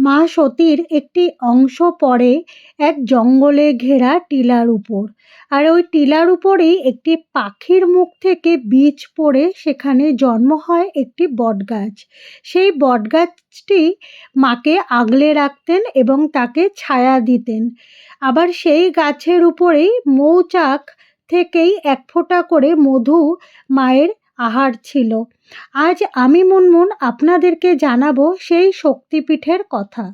মা সতীর একটি অংশ পড়ে এক জঙ্গলে ঘেরা টিলার উপর। আর ওই টিলার উপরেই একটি পাখির মুখ থেকে বীজ পড়ে সেখানে জন্ম হয় একটি বটগাছ। সেই বটগাছটি মাকে আগলে রাখতেন এবং তাকে ছায়া দিতেন। আবার সেই গাছের উপরেই মৌচাক থেকেই এক ফোঁটা করে মধু মায়ের আহার ছিল। আজ আমি মুনমুন আপনাদেরকে জানাবো সেই শক্তিপীঠের কথা।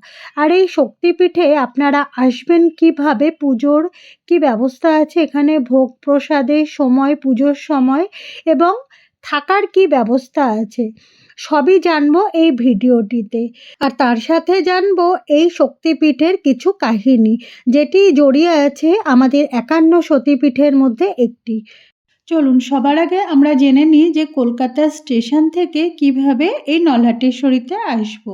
আর এই শক্তিপীঠে আপনারা আসবেন কিভাবে, পুজোর কি ব্যবস্থা আছে এখানে, ভোগ প্রসাদের সময়, পুজোর সময় এবং থাকার কি ব্যবস্থা আছে, সবই জানবো এই ভিডিওটিতে। আর তার সাথে জানবো এই শক্তিপীঠের কিছু কাহিনী, যেটি জড়িয়ে আছে আমাদের ৫১ সতীপীঠের মধ্যে একটি। চলুন সবার আগে আমরা জেনে নিই যে কলকাতা স্টেশন থেকে কিভাবে এই নলহাটেশ্বরীতে আসব।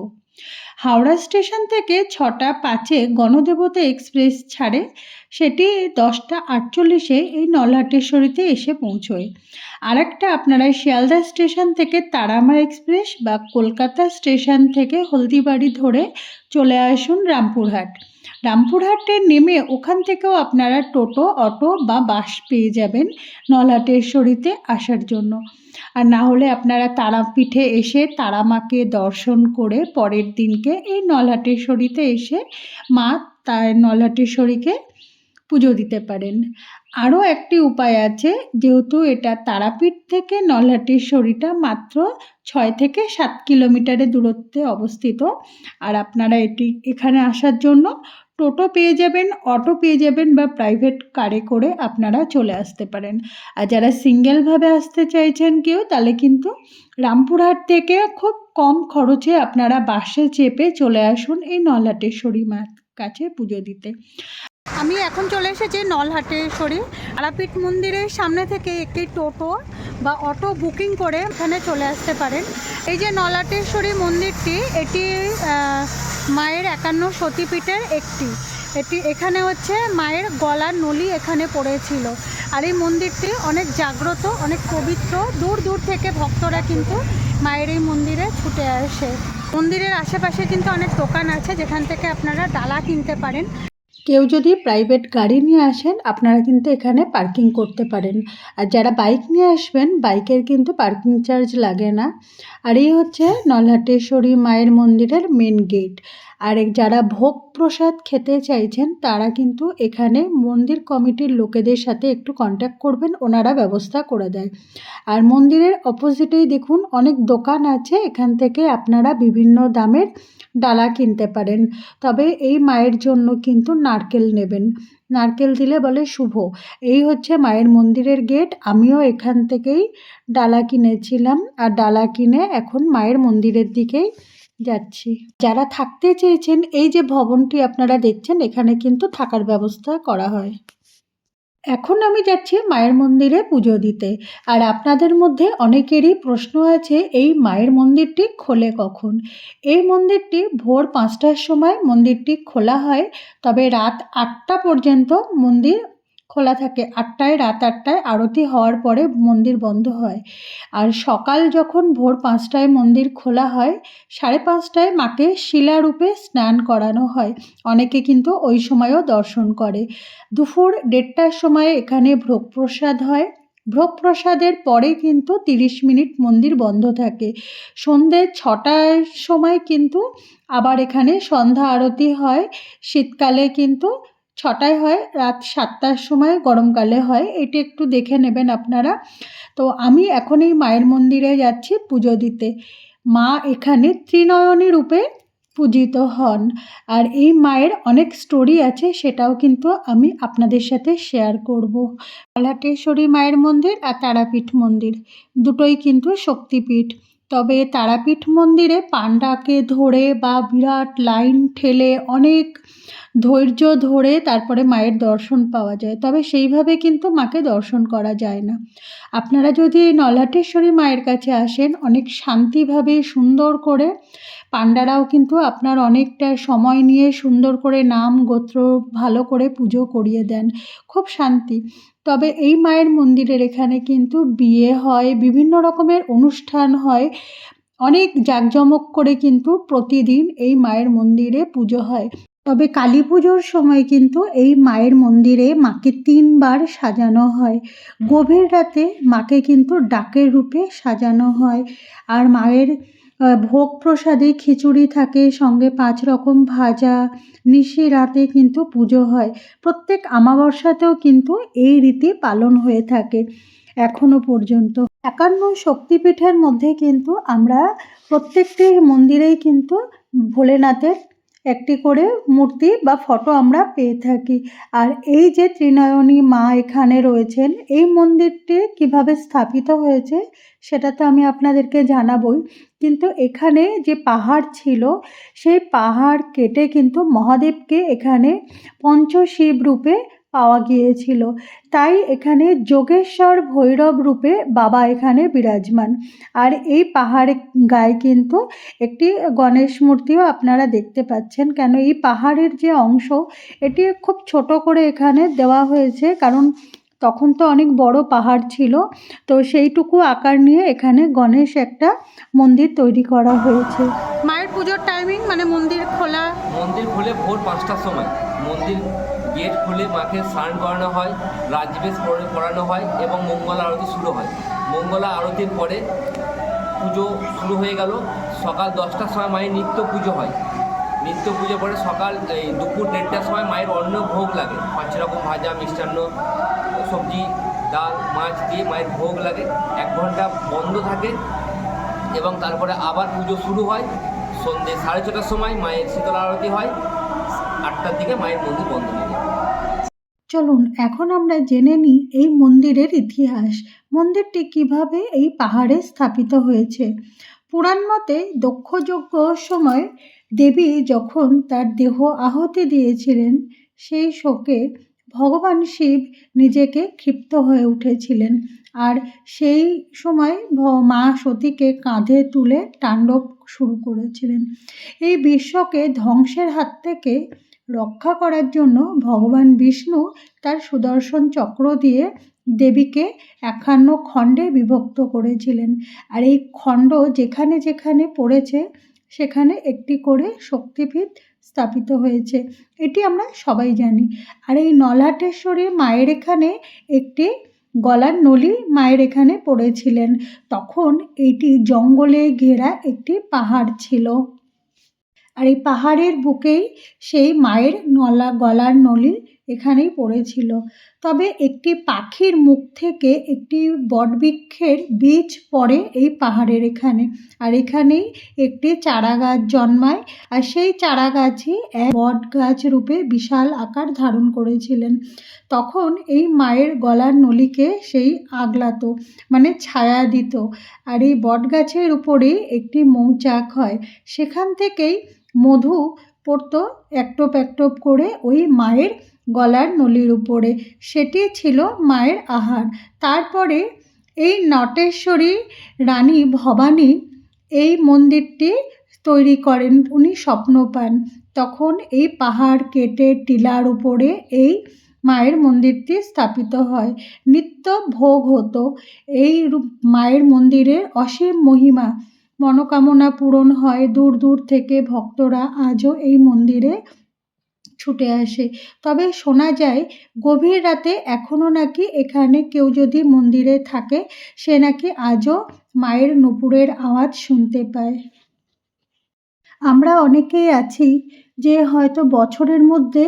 হাওড়া স্টেশন থেকে ৬টা ৫-এ গণদেবতা এক্সপ্রেস ছাড়ে, সেটি 10টা 48-এ এই নলহাটেশ্বরীতে এসে পৌঁছয়। আরেকটা আপনারা শিয়ালদা স্টেশন থেকে তারামা এক্সপ্রেস বা কলকাতা স্টেশন থেকে হলদিবাড়ি ধরে চলে আসুন রামপুরহাট। রামপুরহাটে নেমে ওখান থেকেও আপনারা টোটো, অটো বা বাস পেয়ে যাবেন নলহাটেশ্বরীতে আসার জন্য। আর না হলে আপনারা তারাপীঠে এসে তারামাকে দর্শন করে পরের দিনকে এই নলহাটেশ্বরীতে এসে মা নলহাটেশ্বরীকে পুজো দিতে পারেন। আরও একটি উপায় আছে, যেহেতু এটা তারাপীঠ থেকে নলহাটেশ্বরীটা মাত্র ৬ থেকে ৭ কিলোমিটারের দূরত্বে অবস্থিত। আর আপনারা এখানে আসার জন্য টোটো পেয়ে যাবেন, অটো পেয়ে যাবেন বা প্রাইভেট কারে করে আপনারা চলে আসতে পারেন। আর যারা সিঙ্গেলভাবে আসতে চাইছেন কেউ, তাহলে কিন্তু রামপুরহাট থেকে খুব কম খরচে আপনারা বাসে চেপে চলে আসুন এই নলহাটেশ্বরী মার কাছে পুজো দিতে। আমি এখন চলে এসেছি নলহাটেশ্বরী। তারাপীঠ মন্দিরের সামনে থেকে একটি টোটো বা অটো বুকিং করে এখানে চলে আসতে পারেন। এই যে নলহাটেশ্বরী মন্দিরটি, এটি মায়ের ৫১ সতীপীঠের একটি। এখানে হচ্ছে মায়ের গলার নলি এখানে পড়েছিল। আর এই মন্দিরটি অনেক জাগ্রত, অনেক পবিত্র। দূর দূর থেকে ভক্তরা কিন্তু মায়ের এই মন্দিরে ছুটে আসে। মন্দিরের আশেপাশে কিন্তু অনেক দোকান আছে যেখান থেকে আপনারা ডালা কিনতে পারেন। কেউ যদি প্রাইভেট গাড়ি নিয়ে আসেন, আপনারা কিন্তু এখানে পার্কিং করতে পারেন। আর যারা বাইক নিয়ে আসবেন, বাইকের কিন্তু পার্কিং চার্জ লাগে না। আর এই হচ্ছে নলহাটেশ্বরী মায়ের মন্দিরের মেন গেট। আর যারা ভোগ প্রসাদ খেতে চাইছেন, তারা কিন্তু এখানে মন্দির কমিটির লোকেদের সাথে একটু কন্ট্যাক্ট করবেন, ওনারা ব্যবস্থা করে দেয়। আর মন্দিরের অপোজিটেই দেখুন অনেক দোকান আছে, এখান থেকে আপনারা বিভিন্ন দামের ডালা কিনতে পারেন। তবে এই মায়ের জন্য কিন্তু নারকেল নেবেন, নারকেল দিলে বলে শুভ। এই হচ্ছে মায়ের মন্দিরের গেট। আমিও এখান থেকেই ডালা কিনেছিলাম, আর ডালা কিনে এখন মায়ের মন্দিরের দিকেই যাচ্ছি। যারা থাকতে চেয়েছেন, এই যে ভবনটি আপনারা দেখছেন, এখানে কিন্তু থাকার ব্যবস্থা করা হয়। এখন আমি যাচ্ছি মায়ের মন্দিরে পুজো দিতে। আর আপনাদের মধ্যে অনেকেরই প্রশ্ন আছে, এই মায়ের মন্দিরটি খোলে কখন? এই মন্দিরটি ভোর ৫টার সময় মন্দিরটি খোলা হয়, তবে রাত ৮টা পর্যন্ত মন্দির খোলা থাকে। রাত ৮টায় আরতি হওয়ার পরে মন্দির বন্ধ হয়। আর সকাল যখন ভোর ৫টায় মন্দির খোলা হয়, ৫:৩০টায় মাকে শিলারূপে স্নান করানো হয়। অনেকে কিন্তু ওই সময়ও দর্শন করে। দুপুর ১:৩০টার সময় এখানে ভোগ প্রসাদ হয়। ভোগ প্রসাদের পরে কিন্তু ৩০ মিনিট মন্দির বন্ধ থাকে। সন্ধ্যে ৬টার সময় কিন্তু আবার এখানে সন্ধ্যা আরতি হয়। শীতকালে কিন্তু ৬টায় হয়, রাত ৭টার সময় গরমকালে হয়। এটি একটু দেখে নেবেন আপনারা। তো আমি এখন এই মায়ের মন্দিরে যাচ্ছি পুজো দিতে। মা এখানে ত্রিনয়নী রূপে পূজিত হন। আর এই মায়ের অনেক স্টোরি আছে, সেটাও কিন্তু আমি আপনাদের সাথে শেয়ার করব। নলহাটেশ্বরী মায়ের মন্দির আর তারাপীঠ মন্দির দুটোই কিন্তু শক্তিপীঠ। তবে তারাপীঠ মন্দিরে পাণ্ডাকে ধরে বা বিরাট লাইন ঠেলে অনেক ধৈর্য ধরে তারপরে মায়ের দর্শন পাওয়া যায়। তবে সেইভাবে কিন্তু মাকে দর্শন করা যায় না। আপনারা যদি এই নলহাটেশ্বরী মায়ের কাছে আসেন, অনেক শান্তিভাবে সুন্দর করে, পাণ্ডারাও কিন্তু আপনার অনেকটা সময় নিয়ে সুন্দর করে নাম গোত্র ভালো করে পুজো করিয়ে দেন, খুব শান্তি। তবে এই মায়ের মন্দিরের এখানে কিন্তু বিয়ে হয়, বিভিন্ন রকমের অনুষ্ঠান হয়। অনেক জাঁকজমক করে কিন্তু প্রতিদিন এই মায়ের মন্দিরে পুজো হয়। তবে কালী পুজোর সময় কিন্তু এই মায়ের মন্দিরে মাকে ৩ বার সাজানো হয়। গভীর রাতে মাকে কিন্তু ডাকের রূপে সাজানো হয়। আর মায়ের ভোগ প্রসাদে খিচুড়ি থাকে, সঙ্গে ৫ রকম ভাজা। নিশি রাতে কিন্তু পুজো হয়। প্রত্যেক আমাবস্যাতেও কিন্তু এই রীতি পালন হয়ে থাকে এখনো পর্যন্ত। ৫১ শক্তিপীঠের মধ্যে কিন্তু আমরা প্রত্যেকটি মন্দিরেই কিন্তু ভোলেনাথের একটি করে মূর্তি বা ফটো আমরা পেয়ে থাকি। আর এই যে ত্রিনয়নী মা এখানে রয়েছেন, এই মন্দিরটি কিভাবে স্থাপিত হয়েছে সেটা তো আমি আপনাদেরকে জানাবই, কিন্তু এখানে যে পাহাড় ছিল সেই পাহাড় কেটে কিন্তু মহাদেবকে এখানে পঞ্চশিব রূপে পাওয়া গিয়েছিল। তাই এখানে যোগেশ্বর ভৈরব রূপে বাবা এখানে বিরাজমান। আর এই পাহাড়ের গায়ে কিন্তু একটি গণেশ মূর্তিও আপনারা দেখতে পাচ্ছেন। কেন এই পাহাড়ের যে অংশ এটি খুব ছোট করে এখানে দেওয়া হয়েছে, কারণ তখন তো অনেক বড় পাহাড় ছিল, তো সেইটুকু আকার নিয়ে এখানে গণেশ একটা মন্দির তৈরি করা হয়েছে। মায়ের পুজোর টাইমিং মানে মন্দির খোলে ভোর ৫টার সময়। মন্দির গেট খুলে মাকে স্নান করানো হয়, রাজবেশ পড়ানো হয় এবং মঙ্গল আরতি শুরু হয়। মঙ্গলা আরতির পরে পুজো শুরু হয়ে গেল। সকাল 10টার সময় মায়ের নিত্য পুজো হয়। নিত্য পুজো পরে দুপুর 1:30টার সময় মায়ের অন্ন ভোগ লাগে। ৫ রকম ভাজা, মিষ্টান্ন, সবজি, ডাল, মাছ দিয়ে মায়ের ভোগ লাগে। 1 ঘন্টা বন্ধ থাকে এবং তারপরে আবার পুজো শুরু হয়। সন্ধ্যে 6:30টার সময় মায়ের শীতল আরতি হয়। 8টার দিকে মায়ের মন্দির বন্ধ হয়ে যায়। চলুন এখন আমরা জেনে নিই এই মন্দিরের ইতিহাস। মন্দিরটি কিভাবে এই পাহাড়ে স্থাপিত হয়েছে। পুরাণ মতে দক্ষযজ্ঞর সময় দেবী যখন তার দেহ আহুতি দিয়েছিলেন, সেই শোকে ভগবান শিব নিজেকে ক্ষিপ্ত হয়ে উঠেছিলেন। আর সেই সময় মা সতীকে কাঁধে তুলে তাণ্ডব শুরু করেছিলেন। এই বিশ্বকে ধ্বংসের হাত থেকে রক্ষা করার জন্য ভগবান বিষ্ণু তার সুদর্শন চক্র দিয়ে দেবীকে ৫১ খণ্ডে বিভক্ত করেছিলেন। আর এই খণ্ড যেখানে যেখানে পড়েছে সেখানে একটি করে শক্তিপীঠ স্থাপিত হয়েছে, এটি আমরা সবাই জানি। আর এই নলহাটেশ্বরী মায়ের এখানে একটি গলার নলি মায়ের এখানে পড়েছিলেন। তখন এটি জঙ্গলে ঘেরা একটি পাহাড় ছিল। আর এই পাহাড়ের বুকেই সেই মায়ের গলার নলি এখানেই পড়েছিল। তবে একটি পাখির মুখ থেকে একটি বটবৃক্ষের বীজ পড়ে এই পাহাড়ের এখানে। আর এখানেই একটি চারা গাছ জন্মায়। আর সেই চারা গাছই এক বট গাছ রূপে বিশাল আকার ধারণ করেছিলেন। তখন এই মায়ের গলার নলিকে সেই আগলাতো, মানে ছায়া দিত। আর এই বট গাছের উপরেই একটি মৌচাক হয়, সেখান থেকেই মধু পড়তো একটোপ একটোপ করে ওই মায়ের গলার নলির উপরে। সেটি ছিল মায়ের আহার। তারপরে এই নটেশ্বরী রানী ভবানী এই মন্দিরটি তৈরি করেন। উনি স্বপ্ন পান, তখন এই পাহাড় কেটে টিলার উপরে এই মায়ের মন্দিরটি স্থাপিত হয়। নিত্য ভোগ হতো। এই মায়ের মন্দিরের অসীম মহিমা, মনোকামনা পূরণ হয়। দূর দূর থেকে ভক্তরা আজও এই মন্দিরে ছুটে আসে। তবে শোনা যায় গভীর রাতে এখনও নাকি এখানে কেউ যদি মন্দিরে থাকে, সে নাকি আজও মায়ের নূপুরের আওয়াজ শুনতে পায়। আমরা অনেকেই আছি যে হয়তো বছরের মধ্যে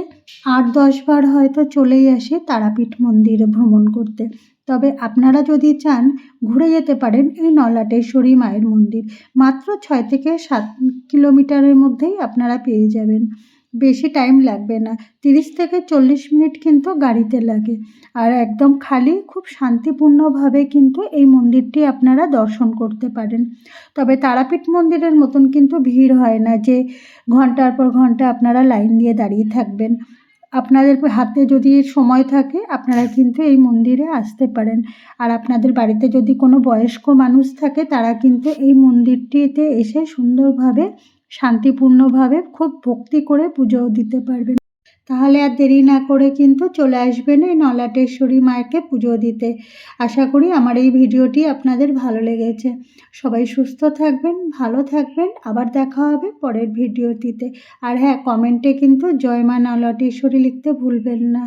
৮-১০ বার হয়তো চলেই আসি তারাপীঠ মন্দিরে ভ্রমণ করতে। তবে আপনারা যদি চান ঘুরে যেতে পারেন এই নলহাটেশ্বরী মায়ের মন্দির। মাত্র ৬ থেকে ৭ কিলোমিটারের মধ্যেই আপনারা পেয়ে যাবেন। বেশি টাইম লাগবে না, ৩০ থেকে ৪০ মিনিট কিন্তু গাড়িতে লাগে। আর একদম খালি, খুব শান্তিপূর্ণভাবে কিন্তু এই মন্দিরটি আপনারা দর্শন করতে পারেন। তবে তারাপীঠ মন্দিরের মতন কিন্তু ভিড় হয় না যে ঘন্টার পর ঘন্টা আপনারা লাইন দিয়ে দাঁড়িয়ে থাকবেন। আপনাদের হাতে যদি সময় থাকে আপনারা কিন্তু এই মন্দিরে আসতে পারেন। আর আপনাদের বাড়িতে যদি কোনো বয়স্ক মানুষ থাকে তারা কিন্তু এই মন্দিরটিতে এসে সুন্দরভাবে শান্তিপূর্ণভাবে খুব ভক্তি করে পুজোও দিতে পারবেন। তাহলে আর দেরি না করে কিন্তু চলে আসবেন এই নলাটেশ্বরী মায়েরকে পুজো দিতে। আশা করি আমার এই ভিডিওটি আপনাদের ভালো লেগেছে। সবাই সুস্থ থাকবেন, ভালো থাকবেন। আবার দেখা হবে পরের ভিডিওটিতে। আর হ্যাঁ, কমেন্টে কিন্তু জয় মা নলাটেশ্বরী লিখতে ভুলবেন না।